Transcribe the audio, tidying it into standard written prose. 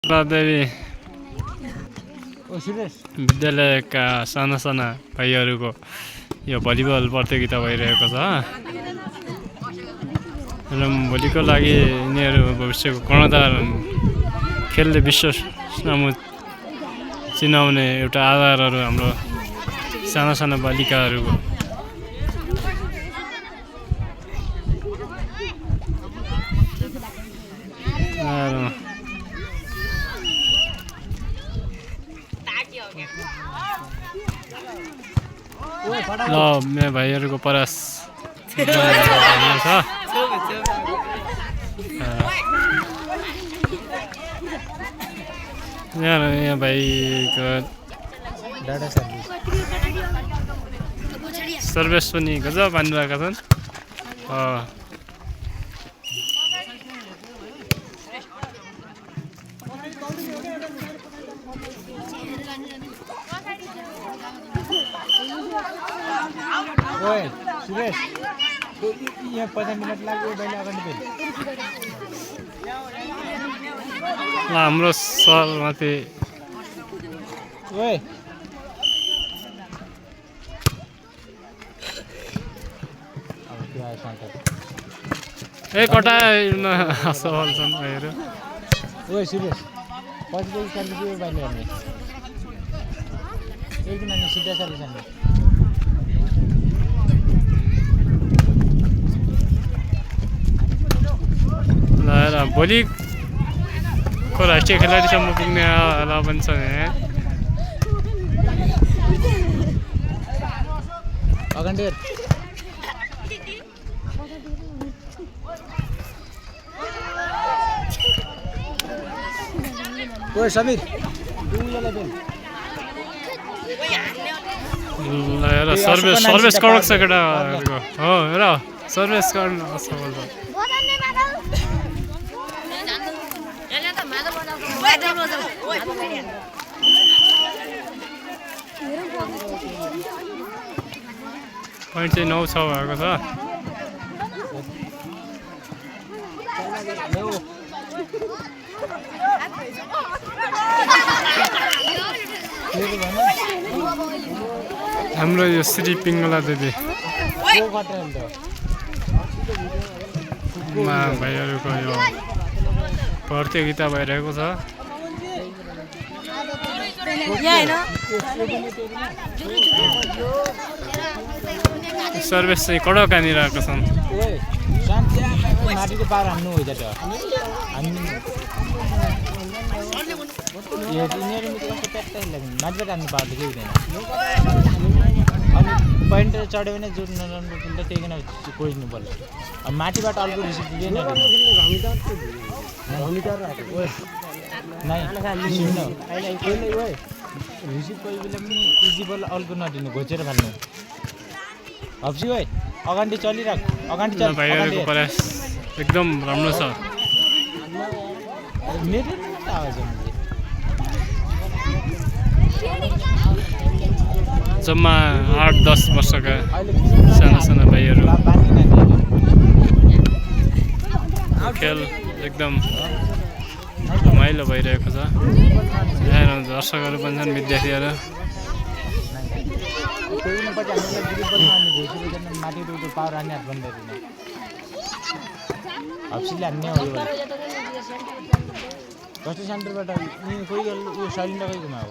देवी विद्यालयका साना साना भाइहरूको यो भलिबल प्रतियोगिता भइरहेको छ र भोलिको लागि यिनीहरू भविष्यको कर्णधार खेलले विश्व सामु चिनाउने एउटा आधारहरू हाम्रो साना साना बालिकाहरूको ल मेरो भाइहरूको प्रयास छ यहाँ भाइको सर्भिस पनि गजब हानिरहेका छन् सुरेश यहाँ 50 मिनट लाग्यो बैला अगाडि पनि हाम्रो सर माथि ओए अब के आयो सन्त ए कटाइन सवाल छन् भाइहरू ओए सुरेश पछि चाहिँ सर्भिस यो बैला गर्ने एकदिन अनि सिधा सर्भिस हान्ने भोलिको राष्ट्रिय खेलाडीसम्म पुग्ने होला पनि छ अगन्डेर ओए समीर सर्भिस कडक छ केटाहरूको हो हेर सर्भिस गर्न असफल छ पोइन्ट चाहिँ 9 छ भएको छ हाम्रो यो श्री पिङ्गला देवी भाइहरूको यो प्रतियोगिता भइरहेको छ सर्भिस चाहिँ कडक हानिरहेका छन् माटीको पार हान्नु हो माटीबाट हान्नु पार केही हुँदैन अनि पोइन्ट चढ्यो भने जो नराम्रो फिल्ड त्यही किन खोज्नु पर्छ अब माटीबाट अर्को रिसिभ लिएन रिसिभ कोही बेला पनि इजी बल अर्को नदिनु घोचेर फाल्नु हप्सी ओए अगाडि चलिराख अगाडि चल भाइहरूको प्रयास एकदम राम्रो छ मेरो आवाज जम्मा 8-10 वर्षका साना साना भाइहरू खेल एकदम रमाइलो भइरहेको छ यहाँ दर्शकहरू पनि छन् विद्यार्थीहरू माटी रोड पावर हान्ने हात बन्द हप्सीले हान्ने हो कस्तो सेन्टरबाट कोही यो सैलिन्डर कोहीकोमा हो